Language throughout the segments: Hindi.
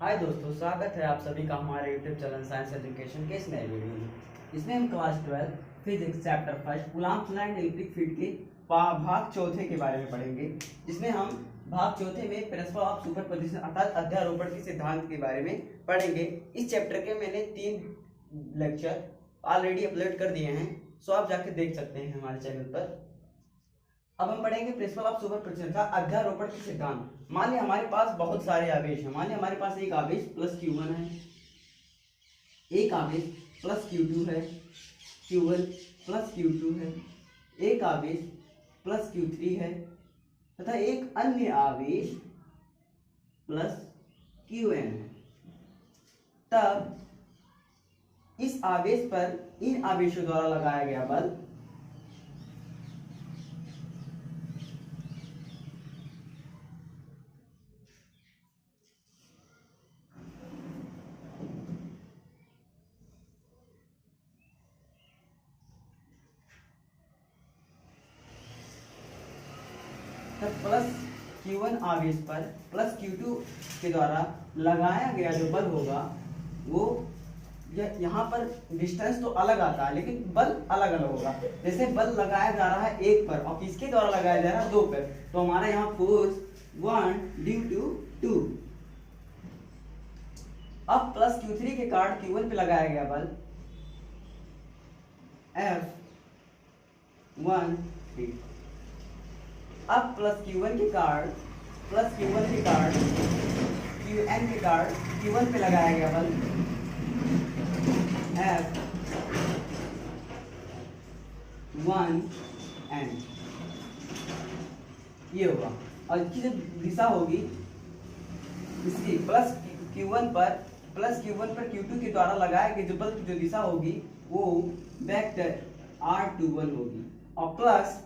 हाय दोस्तों, स्वागत है आप सभी का हमारे यूट्यूब चैनल साइंस एजुकेशन के इस नए वीडियो में। इसमें हम class 12 physics chapter first Coulomb's law and electric field के भाग चौथे के बारे में पढ़ेंगे। जिसमें हम भाग चौथे में प्रिंसिपल ऑफ सुपरपोजिशन अर्थात अध्यारोपण के सिद्धांत के बारे में पढ़ेंगे। इस चैप्टर के मैंने 3 लेक्चर ऑलरेडी अपलोड कर दिए हैं, सो आप जाके देख सकते हैं हमारे चैनल पर। अब हम पढ़ेंगे प्रिंसिपल ऑफ सुपरपोजिशन का अध्यारोपण के सिद्धांत। मान लिया हमारे पास बहुत सारे आवेश हैं। मान लिया हमारे पास एक आवेश प्लस Q1 है, एक आवेश प्लस Q2 है, Q1 प्लस Q2 है, एक आवेश प्लस Q3 है तथा एक अन्य आवेश प्लस Qn है। तब इस आवेश पर इन आवेशों द्वारा लगाया गया बल प्लस Q1 आवेश पर प्लस Q2 के द्वारा लगाया गया जो बल होगा वो यहाँ पर डिस्टेंस तो अलग आता है लेकिन बल अलग अलग होगा। जैसे बल लगाया जा रहा है 1 पर और किसके द्वारा लगाया जा रहा है 2 पर, तो हमारा यहाँ फोर्स 1 ड्यू टू 2। अब प्लस Q3 के कारण Q1 पे लगाया गया बल F1 अब प्लस Q1 के कारण Qn के कारण Q1 पे लगाया गया बल F1n ये होगा। और इसकी जो दिशा होगी इसकी प्लस Q1 पर Q2 के द्वारा लगाए गए जो बल की जो दिशा होगी वो वेक्टर R21 होगी। और प्लस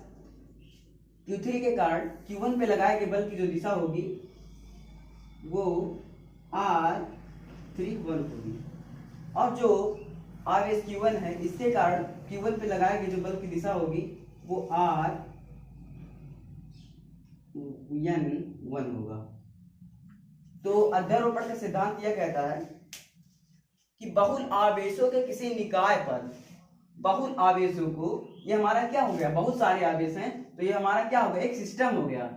Q3 के कारण Q1 पे लगाए गए बल की जो दिशा होगी वो R31 होगी। और जो आवेश Q1 है इसके कारण Q1 पे लगाए गए जो बल की दिशा होगी वो R1 होगा। तो अध्यारोपण का सिद्धांत यह कहता है कि बहुल आवेशों के किसी निकाय पर बहुल आवेशों को, ये हमारा क्या हो गया, बहुत सारे आवेश हैं तो ये हमारा क्या हो गया, एक सिस्टम हो गया।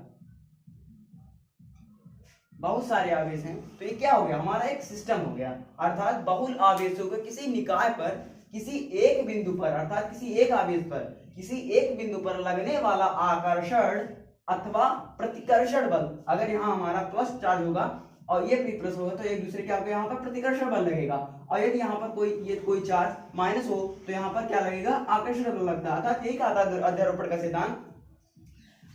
बहुत सारे आवेश हैं तो ये क्या हो गया, हमारा एक सिस्टम हो गया। अर्थात बहुल आवेशों के किसी निकाय पर किसी एक बिंदु पर अर्थात किसी एक आवेश पर किसी एक बिंदु पर लगने वाला आकर्षण अथवा प्रतिकर्षण बल, अगर यहाँ हमारा प्लस चार्ज होगा और ये भी प्लस होगा तो एक दूसरे के आपको यहाँ पर प्रतिकर्षण बल लगेगा। और यदि यहाँ पर कोई चार्ज माइनस हो तो यहाँ पर क्या लगेगा, आकर्षण बल लगता है। अर्थात यही कहा था अध्यारोपण का सिद्धांत,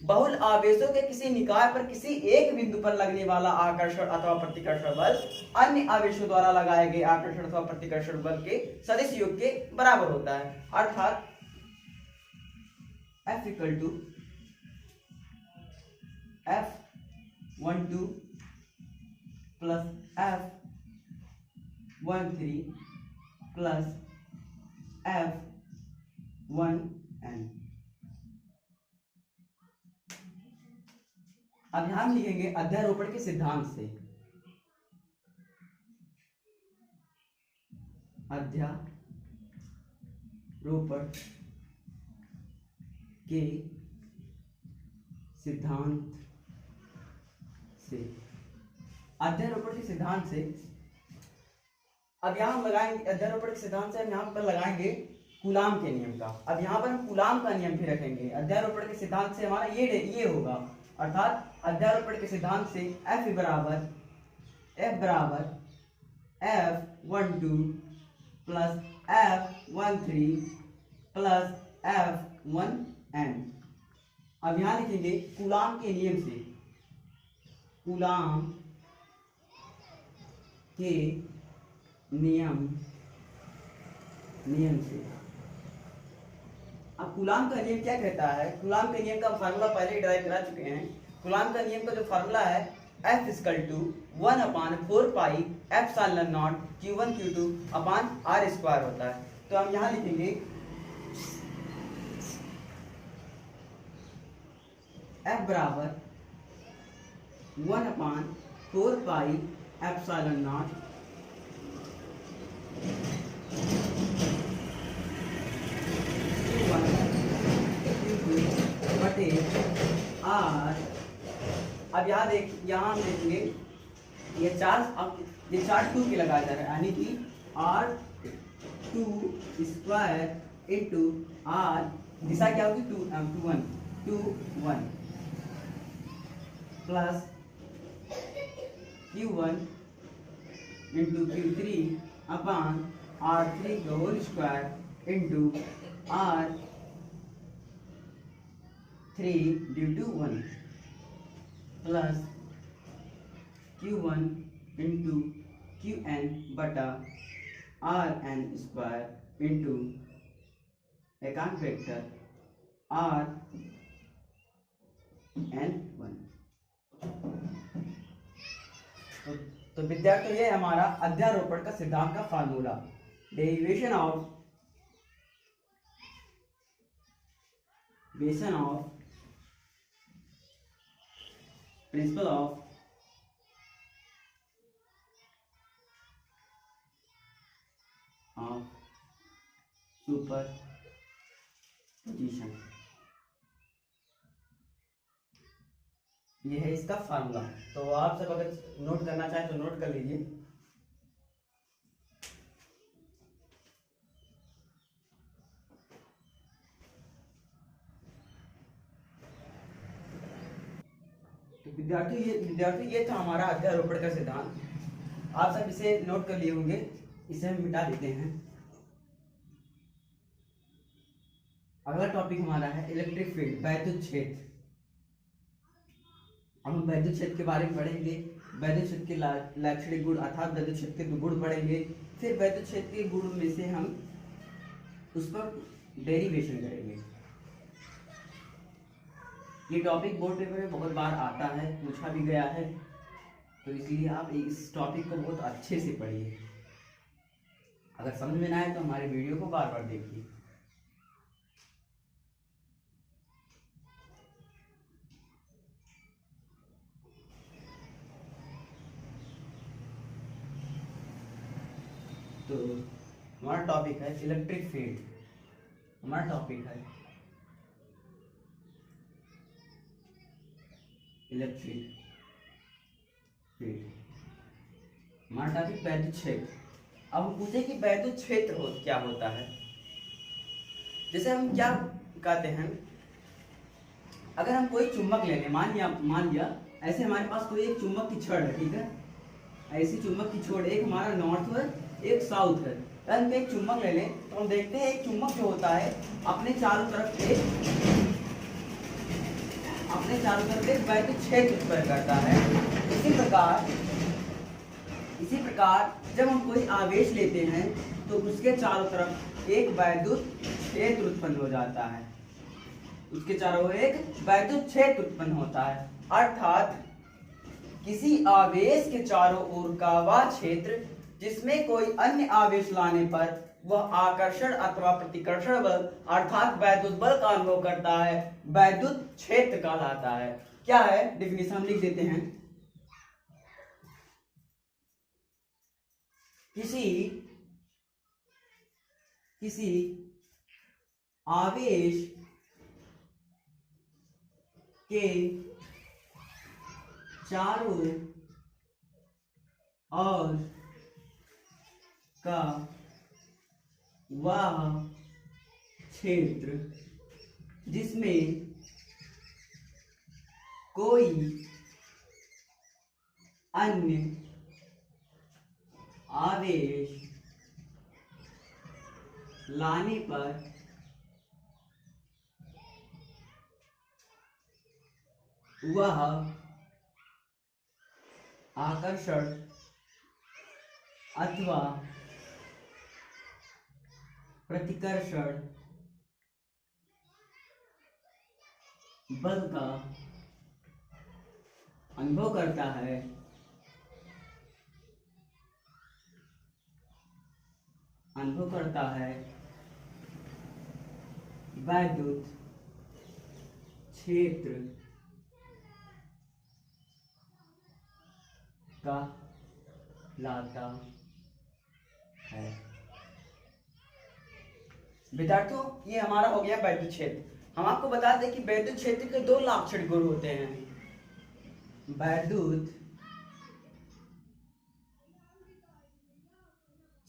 बहुल आवेशों के किसी निकाय पर किसी एक बिंदु पर लगने वाला आकर्षण अथवा प्रतिकर्षण बल अन्य आवेशों द्वारा लगाए गए आकर्षण अथवा प्रतिकर्षण बल के सदिश योग के बराबर होता है। अर्थात F equal to F12 plus F13 plus F1n। अब यहां हम लिखेंगे अध्यारोपण के सिद्धांत से, अध्यारोपण के सिद्धांत से, अध्यारोपण के सिद्धांत से। अब यहां हम लगाएंगे अध्यारोपण के सिद्धांत से, हम यहां पर लगाएंगे कूलाम के नियम का। अब यहां पर हम कूलाम का नियम भी रखेंगे। अध्यारोपण के सिद्धांत से हमारा ये होगा। अर्थात अध्यारोपण के सिद्धांत से F बराबर F12 plus F13 plus F1n। अब यहां लिखेंगे कूलाम के नियम से, कूलाम के नियम से। अब कूलाम का नियम क्या कहता है, कूलाम के नियम का फार्मूला पहले ही ड्राइव करा चुके हैं। कूलाम का नियम का जो फार्मूला है F equal to 1/4 pi epsilon not Q1 Q2 upon R square होता है। तो हम यहां लिखेंगे F बराबर 1/4 पाई एप्सिलॉन नॉट बटे आर। अब यहाँ हम देखेंगे ये चार्ज, अब ये चार्ज 2 के लगाया जा रहा है, यानी कि R2 स्क्वायर इंटू आर, दिशा क्या होगी 2 1 plus Q1 into Q3 upon R3 का whole square into R3 due to 1 plus Q1 into Qn बटा Rn स्क्वायर इंटू एकांक वेक्टर Rn1। तो विद्यार्थियों ये हमारा अध्यारोपण का सिद्धांत का फार्मूला, derivation of principle of superposition, ये है इसका फार्मूला। तो आप सब अगर नोट करना चाहें तो नोट कर लीजिए। तो विद्यार्थी ये था हमारा अध्यारोपण का सिद्धांत। आप सब इसे नोट कर लिए होंगे, इसे हम मिटा देते हैं। अगला टॉपिक हमारा है इलेक्ट्रिक फील्ड, वैद्युत क्षेत्र। अब हम वैद्युत क्षेत्र के बारे में पढ़ेंगे, वैद्युत क्षेत्र के लाक्षणिक गुण अर्थात वैद्युत क्षेत्र के गुण पढ़ेंगे, फिर वैद्युत क्षेत्र के गुण में से हम उस पर डेरिवेशन करेंगे। ये टॉपिक बोर्ड पेपर में बहुत बार आता है, पूछा भी गया है, तो इसलिए आप इस टॉपिक को बहुत अच्छे से पढ़िए। अगर समझ में ना आए तो हमारे वीडियो को बार बार देखिए। तो हमारा टॉपिक है इलेक्ट्रिक फील्ड। हमारा टॉपिक है इलेक्ट्रिक फील्ड। हमारा टॉपिक वैद्युत क्षेत्र। अब हम पूछे कि वैद्युत क्षेत्र क्या होता है। जैसे हम क्या कहते हैं, अगर हम कोई चुंबक ले लें, मान लिया ऐसे हमारे पास कोई एक चुंबक की छड़ है, ठीक है, ऐसी चुंबक की छोड़, एक हमारा नॉर्थ है एक साउथ है। हम एक चुंबक ले लें तो हम देखते हैं एक चुंबक जो होता है अपने चारों तरफ एक वैद्युत क्षेत्र उत्पन्न करता है। इसी प्रकार जब हम कोई आवेश लेते हैं तो उसके चारों तरफ एक वैद्युत क्षेत्र उत्पन्न हो जाता है, उसके चारों ओर एक वैद्युत क्षेत्र उत्पन्न होता है। अर्थात किसी आवेश के चारों ओर का वह क्षेत्र जिसमें कोई अन्य आवेश लाने पर वह आकर्षण अथवा प्रतिकर्षण बल अर्थात वैद्युत बल का अनुभव करता है, वैद्युत क्षेत्र कहलाता है। क्या है डेफिनेशन, हम लिख देते हैं। किसी आवेश के चारों ओर का वह क्षेत्र जिसमें कोई अन्य आवेश लाने पर वह आकर्षण अथवा प्रतिकर्षण बल का अनुभव करता है, वैद्युत क्षेत्र लाता है। विद्यार्थियों, ये हमारा हो गया वैद्युत क्षेत्र। हम आपको बता दें कि वैद्युत क्षेत्र के दो लाक्षणिक गुण होते हैं। वैद्युत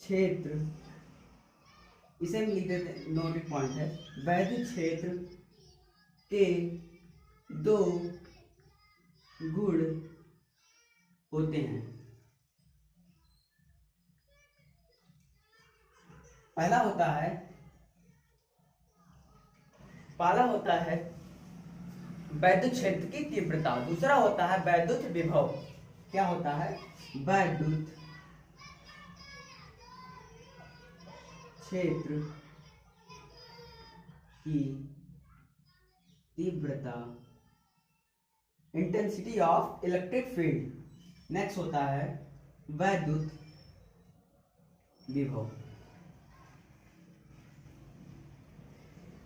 क्षेत्र, इसे हम लिख देते हैं, नोटेड पॉइंट है। वैद्युत क्षेत्र के दो गुण होते हैं। पहला होता है वैद्युत क्षेत्र की तीव्रता, दूसरा होता है वैद्युत विभव। क्या होता है? वैद्युत क्षेत्र की तीव्रता, intensity of electric field. Next होता है वैद्युत विभव,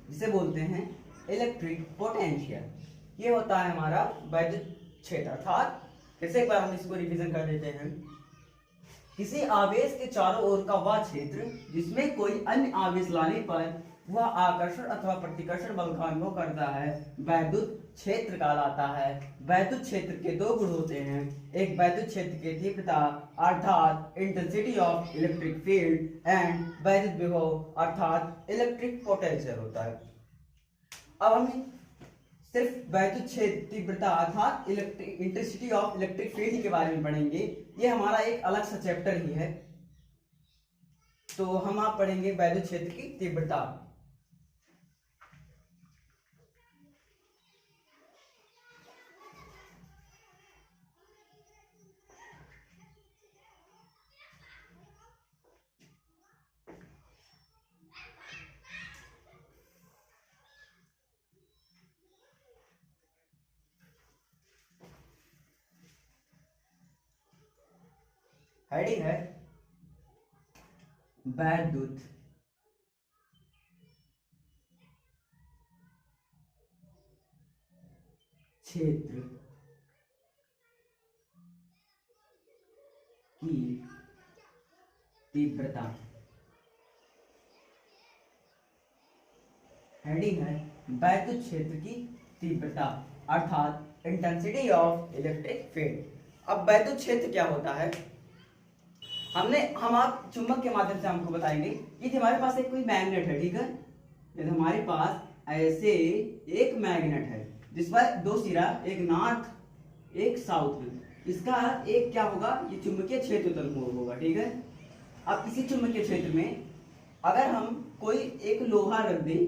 जिसे बोलते हैं इलेक्ट्रिक पोटेंशियल। ये होता है हमारा वैद्युत क्षेत्र। अर्थात फिर से एक बार हम इसको रिवीजन कर देते हैं। किसी आवेश के चारों ओर का वह क्षेत्र जिसमें कोई अन्य आवेश लाने पर वह आकर्षण अथवा प्रतिकर्षण बल का अनुभव करता है, वैद्युत क्षेत्र कहलाता है। वैद्युत क्षेत्र के दो गुण होते हैं। एक वैद्युत क्षेत्र की तीव्रता अर्थात intensity of electric field and वैद्युत विभव अर्थात इलेक्ट्रिक पोटेंशियल होता है। अब हम सिर्फ वैद्युत क्षेत्र तीव्रता अर्थात electric intensity of electric field के बारे में पढ़ेंगे। ये हमारा एक अलग सा चैप्टर ही है। तो हम आप पढ़ेंगे वैद्युत क्षेत्र की तीव्रता। हेडिंग है वैद्युत क्षेत्र की तीव्रता। हेडिंग है वैद्युत क्षेत्र की तीव्रता अर्थात इंटेंसिटी ऑफ इलेक्ट्रिक फील्ड। अब वैद्युत क्षेत्र क्या होता है? हम आप चुंबक के माध्यम से हमको बताएंगे कि हमारे पास एक कोई मैग्नेट है, ठीक है। यदि हमारे पास ऐसे एक मैग्नेट है जिस पर दो सिरा, एक नॉर्थ एक साउथ में, इसका एक क्या होगा, ये चुंबकीय क्षेत्र उत्पन्न होगा, ठीक है। अब इसी चुंबकीय क्षेत्र में अगर हम कोई एक लोहा रख दें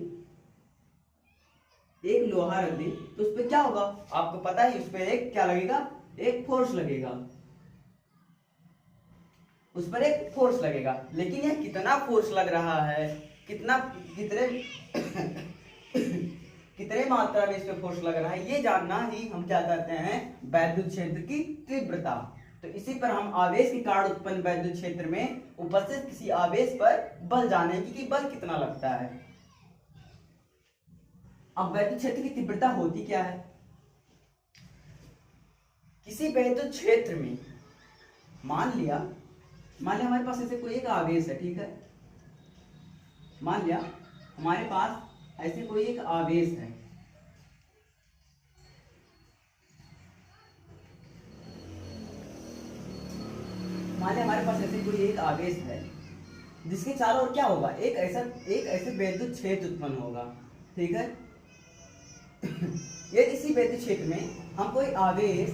तो उस पर क्या होगा आपको पता है, उस पर एक क्या लगेगा, एक फोर्स लगेगा, उस पर एक फोर्स लगेगा। लेकिन यह कितना फोर्स लग रहा है, कितने मात्रा में इस पे फोर्स लग रहा है, ये जानना ही हम क्या कहते हैं, वैद्युत क्षेत्र की तीव्रता। तो इसी पर हम आवेश के कारण उत्पन्न वैद्युत क्षेत्र में उपस्थित किसी आवेश पर बल जानेंगे कि बल कितना लगता है। अब वैद्युत क्षेत्र की तीव्रता होती क्या है? किसी वैद्युत क्षेत्र में मान लिया हमारे पास ऐसे कोई एक आवेश है, ठीक है। मान लिया हमारे पास ऐसे कोई एक आवेश है, जिसके चारों ओर क्या होगा, एक ऐसे वैद्युत क्षेत्र उत्पन्न होगा, ठीक है। ये इसी वैद्युत क्षेत्र में हम कोई आवेश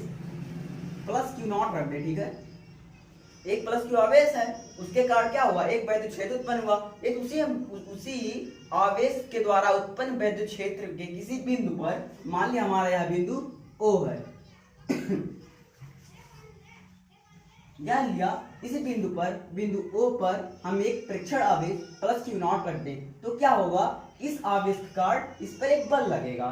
प्लस क्यू नॉट रख दे, ठीक है। एक प्लस क्यू आवेश है, उसके कारण क्या हुआ, एक वैद्युत क्षेत्र उत्पन्न हुआ। एक उसी आवेश के द्वारा उत्पन्न वैद्युत क्षेत्र के किसी बिंदु पर, मान लिया हमारा यह बिंदु O है, ध्यान लिया इसी बिंदु O पर हम एक प्रेक्षण आवेश प्लस क्यू नॉट रख दें तो क्या होगा, इस आवेश के कारण इस पर एक बल लगेगा।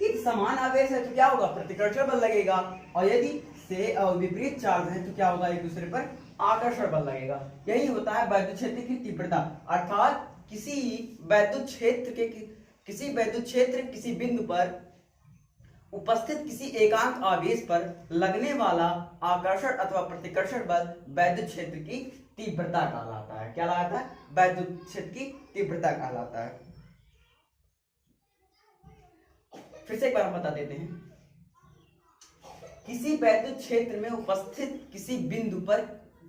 यदि समान आवेश है तो क्या होगा, प्रतिकर्षण बल लगेगा, और यदि से विपरीत चार्ज है तो क्या होगा, एक दूसरे पर आकर्षण बल लगेगा। यही होता है वैद्युत क्षेत्र की तीव्रता। अर्थात किसी वैद्युत क्षेत्र किसी बिंदु पर उपस्थित किसी एकांक आवेश पर लगने वाला आकर्षण अथवा प्रतिकर्षण बल वैद्युत क्षेत्र की तीव्रता कहलाता है। क्या कहलाता है? वैद्युत क्षेत्र की तीव्रता कहलाता है। फिर से एक बार हम बता देते हैं, किसी वैद्युत क्षेत्र में उपस्थित किसी बिंदु पर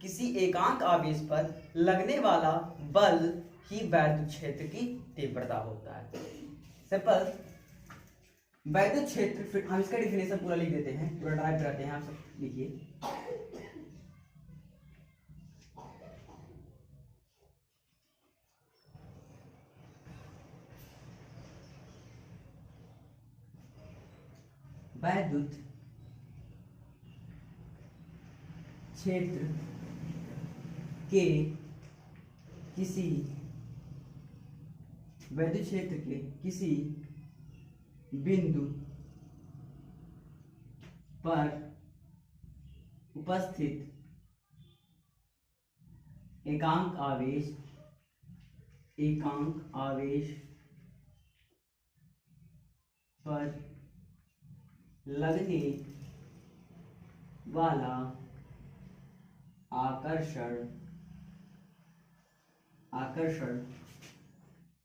किसी एकांक आवेश पर लगने वाला बल ही वैद्युत क्षेत्र की तीव्रता होता है। सिंपल वैद्युत क्षेत्र, फिर हम इसका डिफिनेशन पूरा लिख देते हैं, पूरा ड्राइव करते हैं, आप सब लिखिए। वैद्युत क्षेत्र के किसी वैद्युत क्षेत्र के किसी बिंदु पर उपस्थित एकांक आवेश पर लगने वाला आकर्षण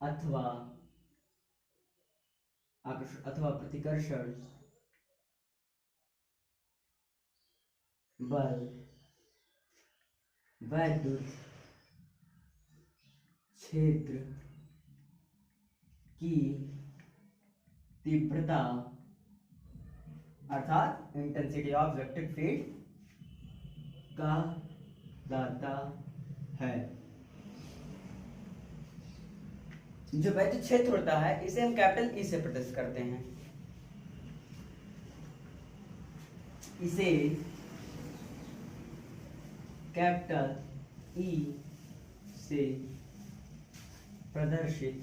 अथवा प्रतिकर्षण बल वैद्युत क्षेत्र की तीव्रता अर्थात इंटेंसिटी ऑफ इलेक्ट्रिक फील्ड कहलाता है। जो वैद्युत क्षेत्र होता है इसे हम कैपिटल ई से प्रदर्शित करते हैं। इसे कैपिटल ई से प्रदर्शित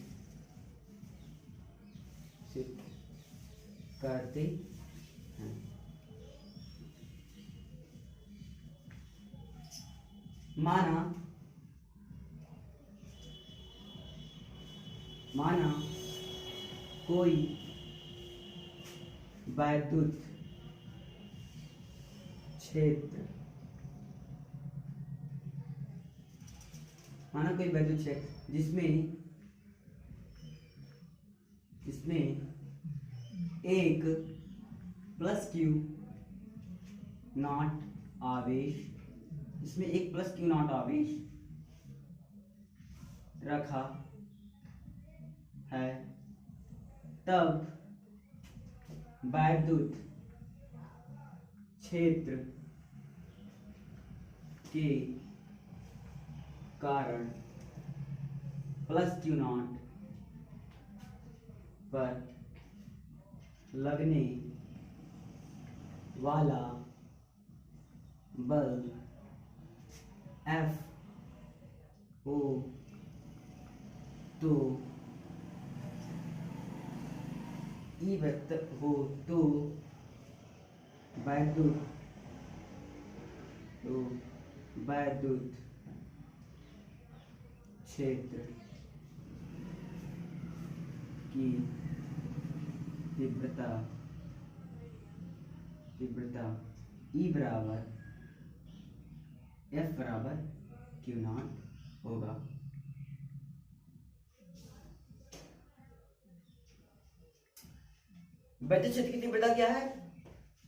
करते हैं। माना कोई वैद्युत क्षेत्र जिसमें एक प्लस क्यू नॉट आवेश रखा है, तब वैद्युत क्षेत्र के कारण प्लस क्यू नॉट पर लगने वाला बल एफ हो तो ई वेक्टर हो तो वैद्युत क्षेत्र की तीव्रता ई बराबर एफ बराबर क्यू नॉट होगा। वैद्युत क्षेत्र की तीव्रता क्या है?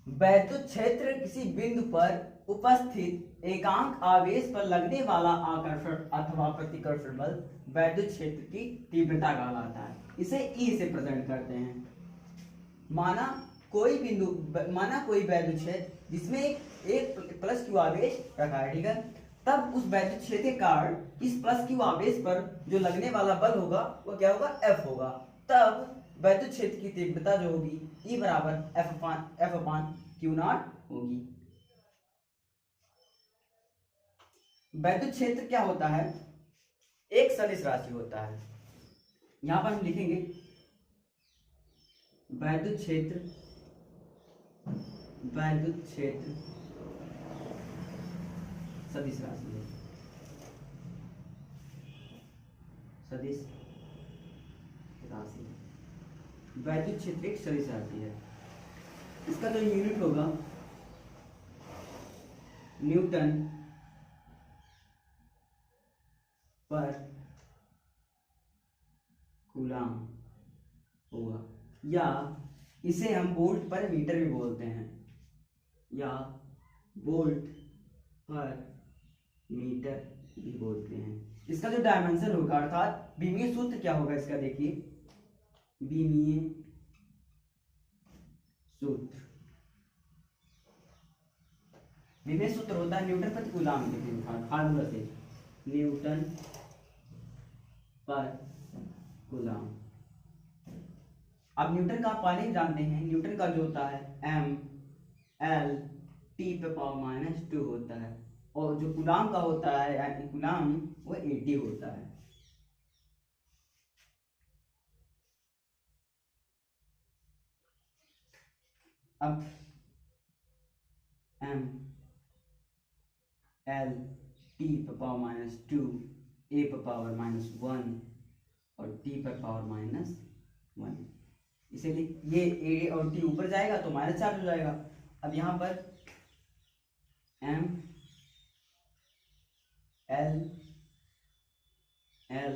वैद्युत क्षेत्र किसी बिंदु पर उपस्थित एकांक आवेश पर लगने वाला आकर्षण अथवा प्रतिकर्षण बल वैद्युत क्षेत्र की तीव्रता कहलाता है। इसे ई से प्रेजेंट करते हैं। माना कोई वैद्युत क्षेत्र जिसमें एक प्लस क्यू आवेश रखा है, ठीक है, तब उस वैद्युत क्षेत्र के कारण इस प्लस क्यू आवेश पर जो लगने वाला बल होगा वो क्या होगा? एफ होगा। तब वैद्युत क्षेत्र की तीव्रता जो होगी ई बराबर एफ अपान क्यू नॉट होगी। वैद्युत क्षेत्र क्या होता है? एक सदिश राशि होता है। यहां पर हम लिखेंगे वैद्युत क्षेत्र सदिश राशि है। वैद्युत क्षेत्र एक सदिश राशि है। इसका जो यूनिट होगा न्यूटन पर कूलाम होगा, या इसे हम वोल्ट पर मीटर भी बोलते हैं, या वोल्ट पर मीटर भी बोलते हैं। इसका जो डायमेंशन होगा अर्थात बीमीय सूत्र क्या होगा इसका, देखिए बीमीय सूत्र, बीमीय सूत्र होता है न्यूटन प्रति कूलाम के फार्मूला से, न्यूटन पर कूलाम। अब न्यूटन का आप पहले ही जानते हैं, न्यूटन का जो होता है एम एल टी पे पावर माइनस 2 होता है, और जो कूलाम का होता है यानी कूलाम वो 80 होता है। अब एम एल टी पर पावर माइनस 2 ए पर पावर माइनस 1 और टी पर पावर माइनस 1, इसीलिए ये ए और टी ऊपर जाएगा तो माइनस चार्ज हो जाएगा। अब यहाँ पर M L L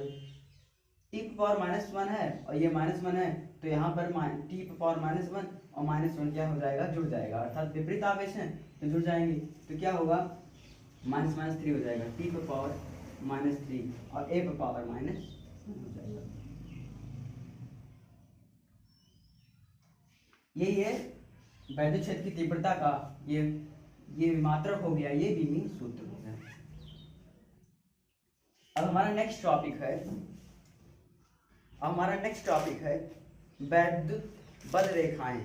T power minus 1 है और ये माइनस 1 है, तो यहाँ पर टी पावर माइनस 1 और माइनस 1 क्या हो जाएगा, जुड़ जाएगा, अर्थात विपरीत आवेश है तो जुड़ जाएंगे, तो क्या होगा माइनस माइनस 3 हो जाएगा, टी पावर माइनस 3 और ए पावर माइनस 1 हो जाएगा। यही है वैद्युत क्षेत्र की तीव्रता का ये मात्रक हो गया, ये बीमीय सूत्र हो गया। अब हमारा नेक्स्ट टॉपिक है वैद्युत बल रेखाएं।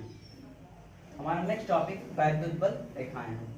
हमारा नेक्स्ट टॉपिक वैद्युत बल रेखाएं है।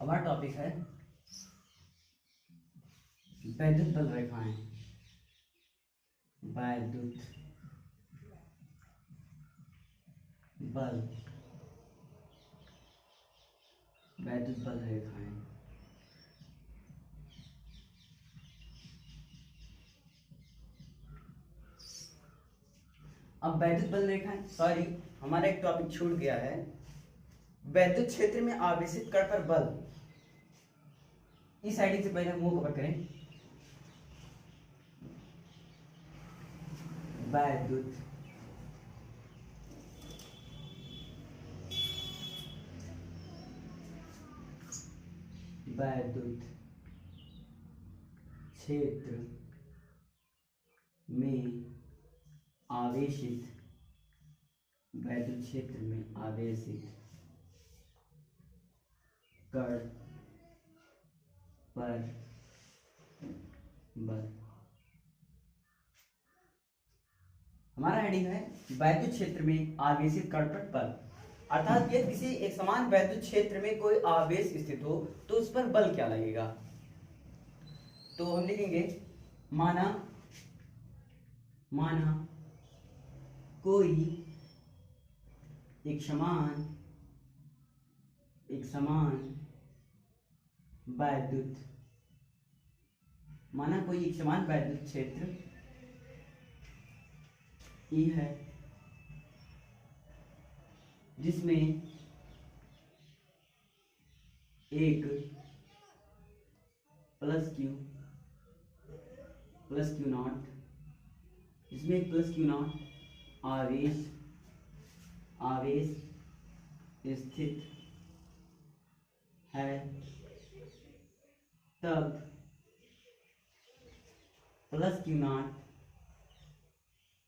हमारा टॉपिक है वैद्युत बल रेखाएं। वैद्युत बल रेखाएं। अब वैद्युत बल रेखाएं, सॉरी हमारा एक टॉपिक छूट गया है, वैद्युत क्षेत्र में आवेशित कण पर बल। इस आईडी से पहले मुंह कवर करें। वैद्युत क्षेत्र में आवेशित कण पर बल। हमारा हेडिंग है वैद्युत क्षेत्र में आवेशित कण पर बल, अर्थात यदि किसी एक समान वैद्युत क्षेत्र में कोई आवेश स्थित हो तो उस पर बल क्या लगेगा। तो हम लिखेंगे माना कोई एक समान वैद्युत क्षेत्र ई है जिसमें एक प्लस क्यू नॉट, इसमें एक प्लस क्यू नॉट आवेश स्थित है, तब प्लस क्यू नॉट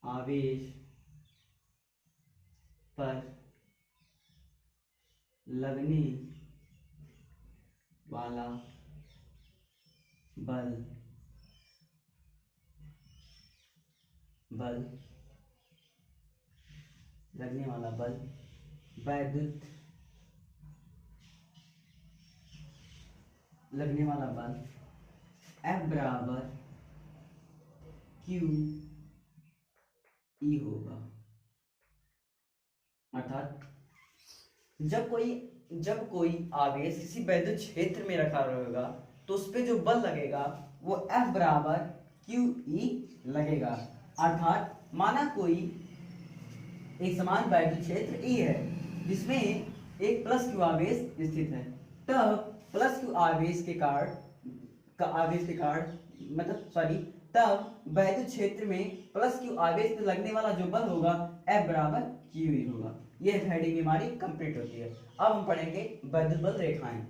आवेश पर लगने वाला बल लगने वाला बल वैद्युत लगने वाला बल F बराबर क्यू ई होगा। अर्थात जब कोई आवेश किसी वैद्युत क्षेत्र में रखा रहेगा तो उस पे जो बल लगेगा वो F बराबर क्यू ई लगेगा। अर्थात माना कोई एक समान वैद्युत क्षेत्र E है जिसमें एक प्लस क्यू आवेश स्थित है, तब प्लस क्यू आवेश के कारण तब वैद्युत क्षेत्र में प्लस क्यू आवेश पे लगने वाला जो बल होगा F बराबर क्यू ई होगा। यह हेडिंग हमारी कंप्लीट होती है। अब हम पढ़ेंगे वैद्युत बल रेखाएं।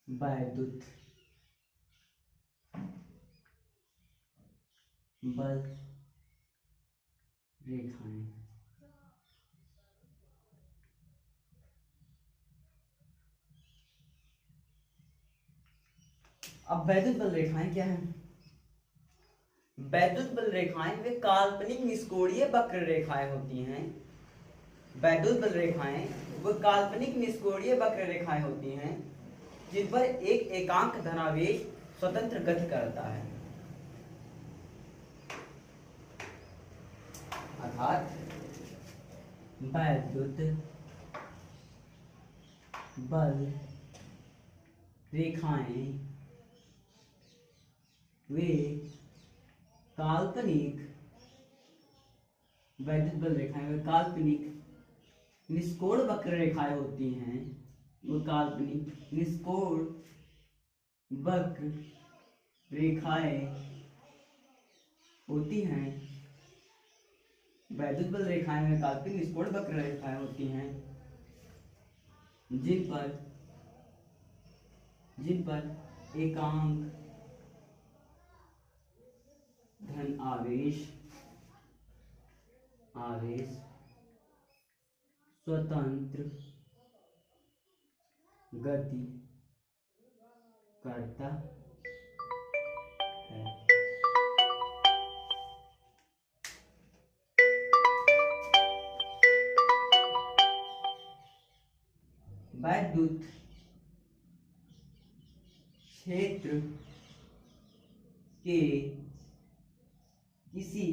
वैद्युत बल रेखाएं। अब वैद्युत बल रेखाएं क्या है? वैद्युत बल रेखाएं वे काल्पनिक निष्कोणीय वक्र रेखाएं होती हैं। वैद्युत बल रेखाएं वो काल्पनिक निष्कोणीय वक्र रेखाएं होती हैं जिन पर एक एकांक धनावेश स्वतंत्र गति करता है। अर्थात वैद्युत बल रेखाएं वे काल्पनिक निष्कोण वक्र रेखाएं होती हैं। वो काल्पनिक निष्कोण वक्र रेखाएं होती हैं। वैद्युत बल रेखाएं में काल्पनिक निष्कोण वक्र रेखाएं होती हैं जिन पर एकांक धन आवेश स्वतंत्र गति करता है। वैद्युत क्षेत्र के किसी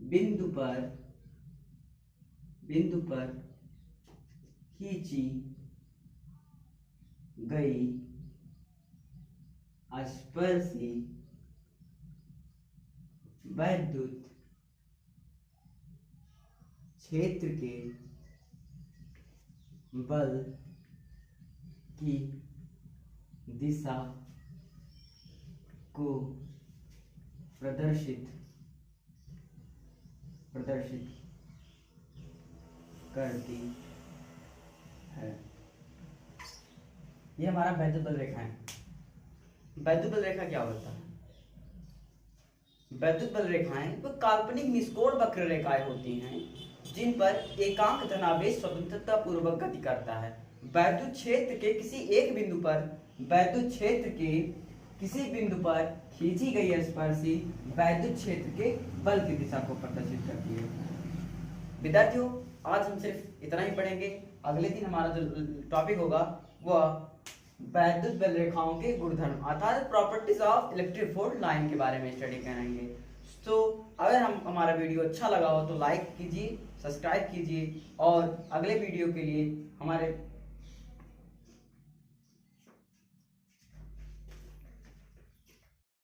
बिंदु पर खींची गई स्पर्शी वैद्युत क्षेत्र के बल की दिशा को प्रदर्शित करती है। यह हमारा वैद्युत बल रेखा है। वैद्युत बल रेखा क्या होता है? वैद्युत बल रेखाएं वो काल्पनिक निष्कोण वक्र रेखाएं होती हैं जिन पर एकांक धनावेश स्वतंत्रता पूर्वक गति करता है। वैद्युत क्षेत्र के किसी बिंदु पर खींची गई स्पर्शी वैद्युत क्षेत्र के बल की दिशा को प्रदर्शित करती है। विद्यार्थियों, आज हम सिर्फ इतना ही पढ़ेंगे। अगले दिन हमारा जो टॉपिक होगा वह वैद्युत बल रेखाओं के गुणधर्म अर्थात properties of electric field line के बारे में स्टडी करेंगे। तो अगर हमारा वीडियो अच्छा लगा हो तो लाइक कीजिए, सब्सक्राइब कीजिए और अगले वीडियो के लिए हमारे